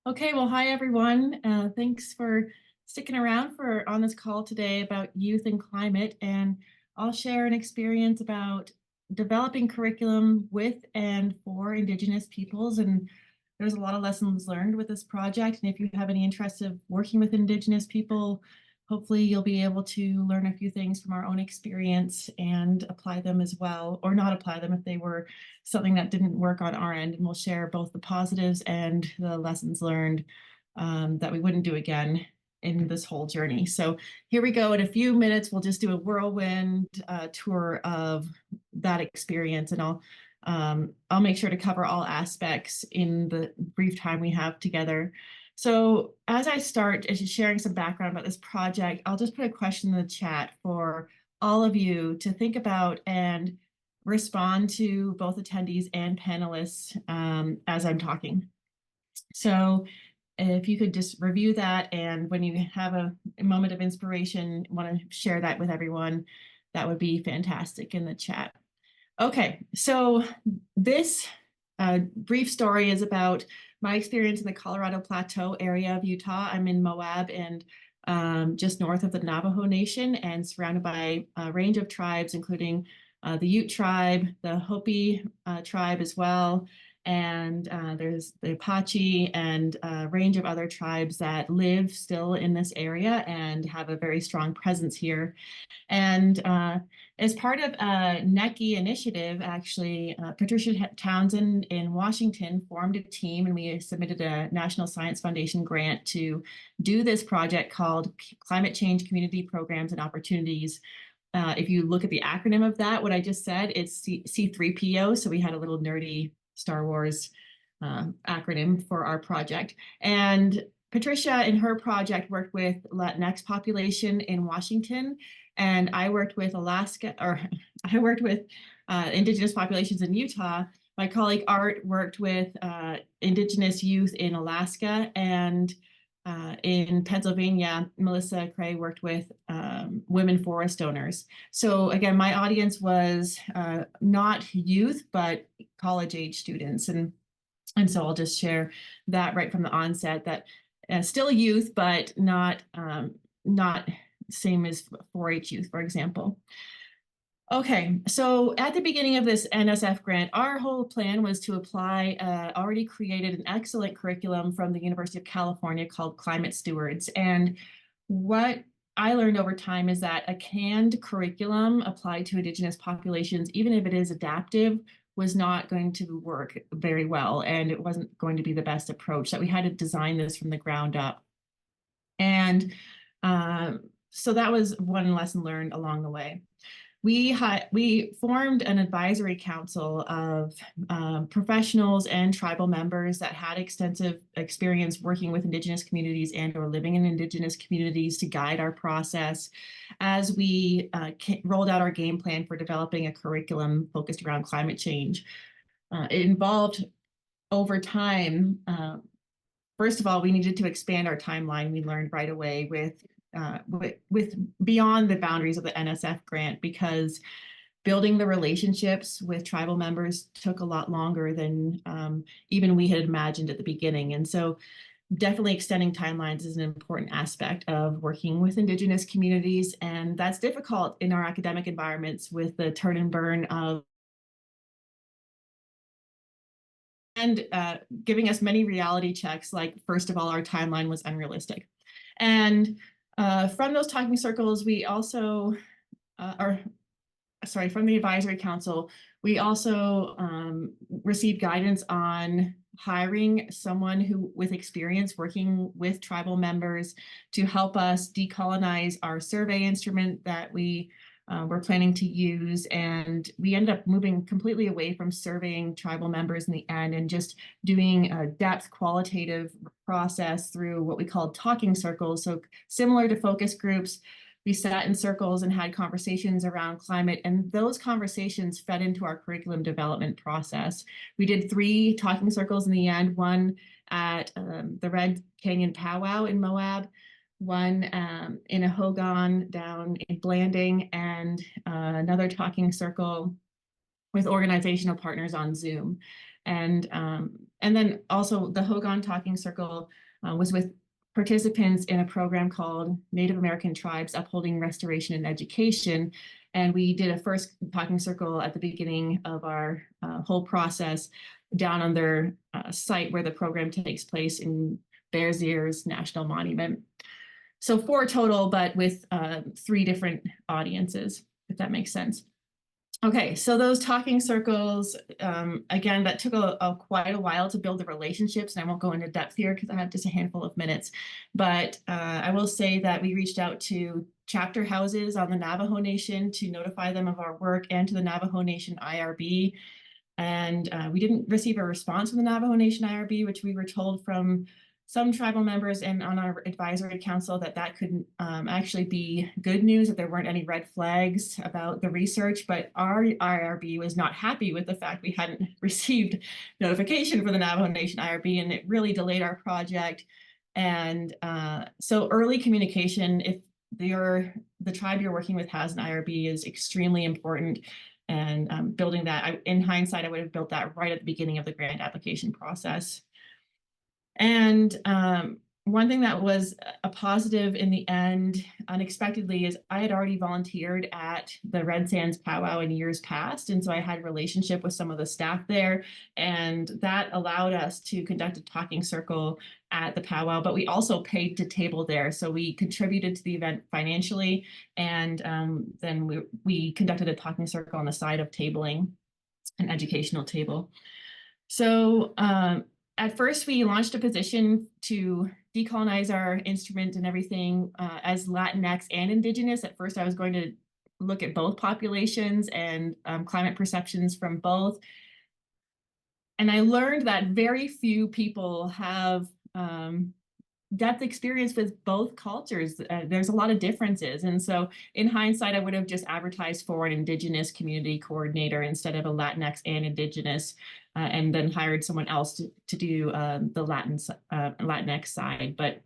Okay, well, hi everyone. Thanks for sticking around for on this call today about youth and climate. And I'll share an experience about developing curriculum with and for Indigenous peoples. And there's a lot of lessons learned with this project. And if you have any interest of working with Indigenous people, hopefully you'll be able to learn a few things from our own experience and apply them as well, or not apply them if they were something that didn't work on our end. And we'll share both the positives and the lessons learned that we wouldn't do again in this whole journey. So here we go. In a few minutes, we'll just do a whirlwind tour of that experience, and I'll make sure to cover all aspects in the brief time we have together. So as I start sharing some background about this project, I'll just put a question in the chat for all of you to think about and respond to both attendees and panelists as I'm talking. So if you could just review that, and when you have a moment of inspiration, want to share that with everyone, that would be fantastic in the chat. Okay, so this brief story is about my experience in the Colorado Plateau area of Utah. I'm in Moab and just north of the Navajo Nation and surrounded by a range of tribes, including the Ute tribe, the Hopi tribe as well, and there's the Apache and a range of other tribes that live still in this area and have a very strong presence here. And as part of a NECI initiative, actually, Patricia Townsend in Washington formed a team, and we submitted a National Science Foundation grant to do this project called Climate Change Community Programs and Opportunities. If you look at the acronym of that, what I just said, it's C3PO. So we had a little nerdy Star Wars acronym for our project. And Patricia in her project worked with Latinx population in Washington, and I worked with Indigenous populations in Utah. My colleague Art worked with Indigenous youth in Alaska, and in Pennsylvania, Melissa Cray worked with women forest owners. So again, my audience was not youth, but college age students. And so I'll just share that right from the onset, that still youth, but not same as 4-H youth, for example. Okay, so at the beginning of this NSF grant, our whole plan was to apply already created an excellent curriculum from the University of California called Climate Stewards. And what I learned over time is that a canned curriculum applied to Indigenous populations, even if it is adaptive, was not going to work very well, and it wasn't going to be the best approach, that we had to design this from the ground up. And so that was one lesson learned along the way. We formed an advisory council of professionals and tribal members that had extensive experience working with Indigenous communities and or living in Indigenous communities to guide our process as we rolled out our game plan for developing a curriculum focused around climate change. It involved over time, first of all, we needed to expand our timeline. We learned right away with beyond the boundaries of the NSF grant, because building the relationships with tribal members took a lot longer than even we had imagined at the beginning. And so definitely extending timelines is an important aspect of working with Indigenous communities. And that's difficult in our academic environments with the turn and burn of and giving us many reality checks, like, first of all, our timeline was unrealistic. And from those talking circles, we also, from the advisory council, we also received guidance on hiring someone who with experience working with tribal members to help us decolonize our survey instrument that we were planning to use. And we ended up moving completely away from surveying tribal members in the end and just doing a depth qualitative process through what we called talking circles. So similar to focus groups, we sat in circles and had conversations around climate, and those conversations fed into our curriculum development process. We did 3 talking circles in the end, one at the Red Canyon Powwow in Moab, one in a Hogan down in Blanding, and another talking circle with organizational partners on Zoom. And then also the Hogan Talking Circle was with participants in a program called Native American Tribes Upholding Restoration and Education. And we did a first talking circle at the beginning of our whole process down on their site where the program takes place in Bears Ears National Monument. So 4 total, but with 3 different audiences, if that makes sense. Okay, so those talking circles, again, that took quite a while to build the relationships, and I won't go into depth here because I have just a handful of minutes. But I will say that we reached out to chapter houses on the Navajo Nation to notify them of our work, and to the Navajo Nation IRB. And we didn't receive a response from the Navajo Nation IRB, which we were told from some tribal members and on our advisory council that could actually be good news, that there weren't any red flags about the research. But our IRB was not happy with the fact we hadn't received notification for the Navajo Nation IRB, and it really delayed our project. And so early communication, if the tribe you're working with has an IRB, is extremely important. And building that, in hindsight, I would have built that right at the beginning of the grant application process. And one thing that was a positive in the end, unexpectedly, is I had already volunteered at the Red Sands powwow in years past. And so I had a relationship with some of the staff there. And that allowed us to conduct a talking circle at the powwow, but we also paid to table there. So we contributed to the event financially. And then we conducted a talking circle on the side of tabling, an educational table. So at first, we launched a position to decolonize our instrument and everything as Latinx and Indigenous. At first, I was going to look at both populations and climate perceptions from both. And I learned that very few people have depth experience with both cultures. There's a lot of differences. And so in hindsight, I would have just advertised for an Indigenous community coordinator instead of a Latinx and Indigenous, and then hired someone else to do the Latinx side. But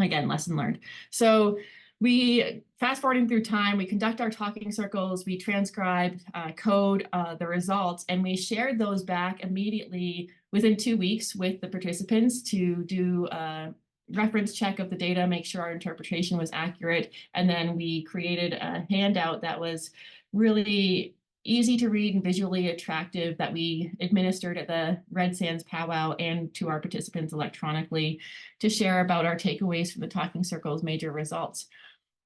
again, lesson learned. So we, fast forwarding through time, we conduct our talking circles, we transcribe, code the results, and we shared those back immediately within 2 weeks with the participants to do a reference check of the data, make sure our interpretation was accurate. And then we created a handout that was really easy to read and visually attractive that we administered at the Red Sands powwow and to our participants electronically to share about our takeaways from the talking circles major results.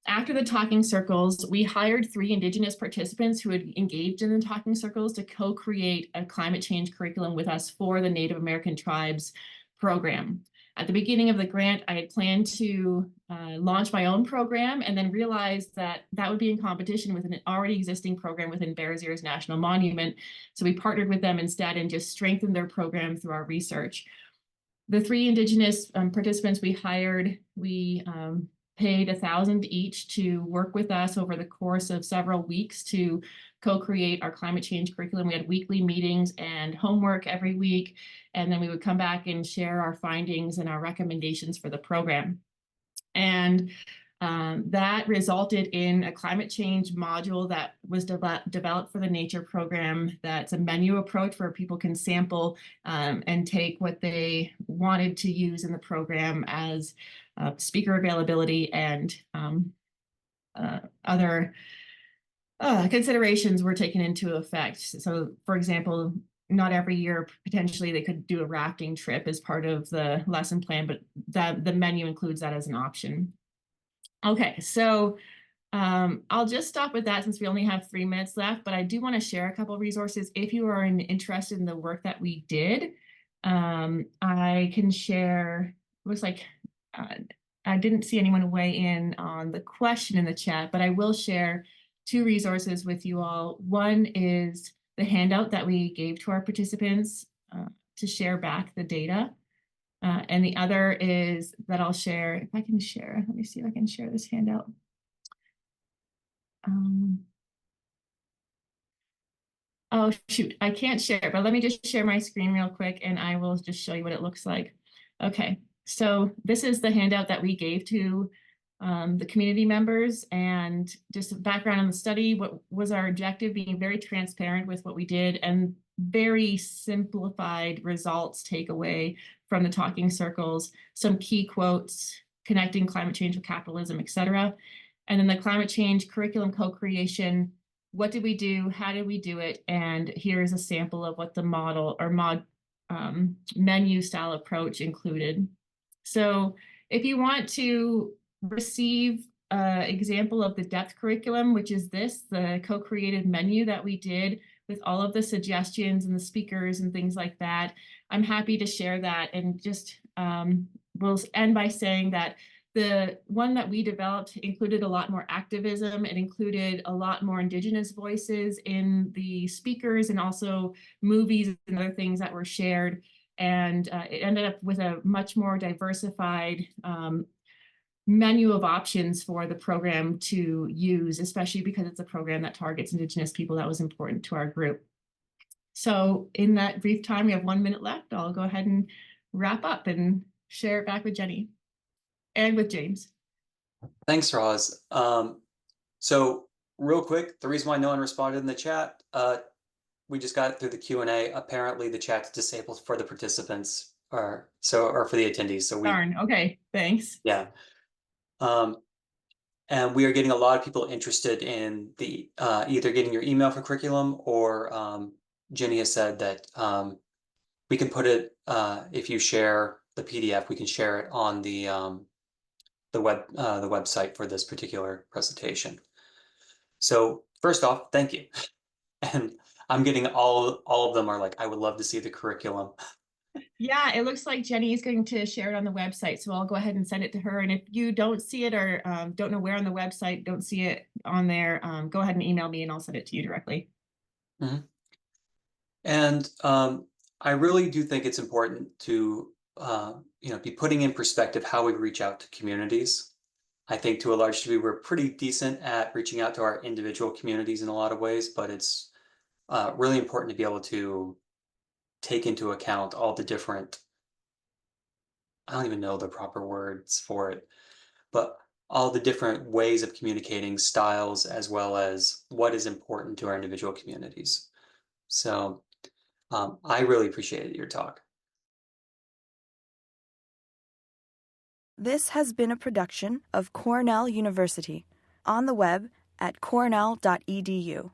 After the talking circles, we hired 3 Indigenous participants who had engaged in the talking circles to co-create a climate change curriculum with us for the Native American Tribes program. At the beginning of the grant, I had planned to launch my own program, and then realized that that would be in competition with an already existing program within Bears Ears National Monument. So we partnered with them instead and just strengthened their program through our research. The 3 Indigenous participants we hired, we paid $1,000 each to work with us over the course of several weeks to co-create our climate change curriculum. We had weekly meetings and homework every week, and then we would come back and share our findings and our recommendations for the program. And that resulted in a climate change module that was developed for the nature program. That's a menu approach where people can sample and take what they wanted to use in the program as speaker availability and other considerations were taken into effect. So, for example, not every year, potentially they could do a rafting trip as part of the lesson plan, but the menu includes that as an option. Okay, so I'll just stop with that since we only have 3 minutes left, but I do want to share a couple of resources. If you are interested in the work that we did, I can share, looks like I didn't see anyone weigh in on the question in the chat, but I will share 2 resources with you all. One is the handout that we gave to our participants to share back the data. And the other is that I'll share, if I can share, let me see if I can share this handout. Oh, shoot, I can't share, but let me just share my screen real quick and I will just show you what it looks like. Okay, so this is the handout that we gave to the community members, and just background on the study. What was our objective? Being very transparent with what we did. And very simplified results takeaway from the talking circles, some key quotes connecting climate change with capitalism, etc. And then the climate change curriculum co-creation. What did we do? How did we do it? And here's a sample of what the model or menu style approach included. So if you want to receive an example of the depth curriculum, which is the co-created menu that we did with all of the suggestions and the speakers and things like that, I'm happy to share that. And just we'll end by saying that the one that we developed included a lot more activism. It included a lot more Indigenous voices in the speakers, and also movies and other things that were shared. And it ended up with a much more diversified menu of options for the program to use, especially because it's a program that targets Indigenous people. That was important to our group. So in that brief time, we have 1 minute left. I'll go ahead and wrap up and share it back with Jenny and with James. Thanks, Roz. So real quick, the reason why no one responded in the chat, we just got it through the Q&A. Apparently the chat's disabled for the participants or for the attendees. So Darn, okay, thanks. Yeah. And we are getting a lot of people interested in the either getting your email for curriculum, or Jenny has said that we can put it, if you share the PDF, we can share it on the website for this particular presentation. So first off, thank you. And I'm getting all of them are like, I would love to see the curriculum. Yeah, it looks like Jenny is going to share it on the website, so I'll go ahead and send it to her. And if you don't see it or don't know where on the website, don't see it on there, go ahead and email me and I'll send it to you directly. Mm-hmm. And I really do think it's important to be putting in perspective how we reach out to communities. I think to a large degree, we're pretty decent at reaching out to our individual communities in a lot of ways, but it's really important to be able to take into account all the different, I don't even know the proper words for it, but all the different ways of communicating, styles, as well as what is important to our individual communities. So I really appreciated your talk. This has been a production of Cornell University, on the web at cornell.edu.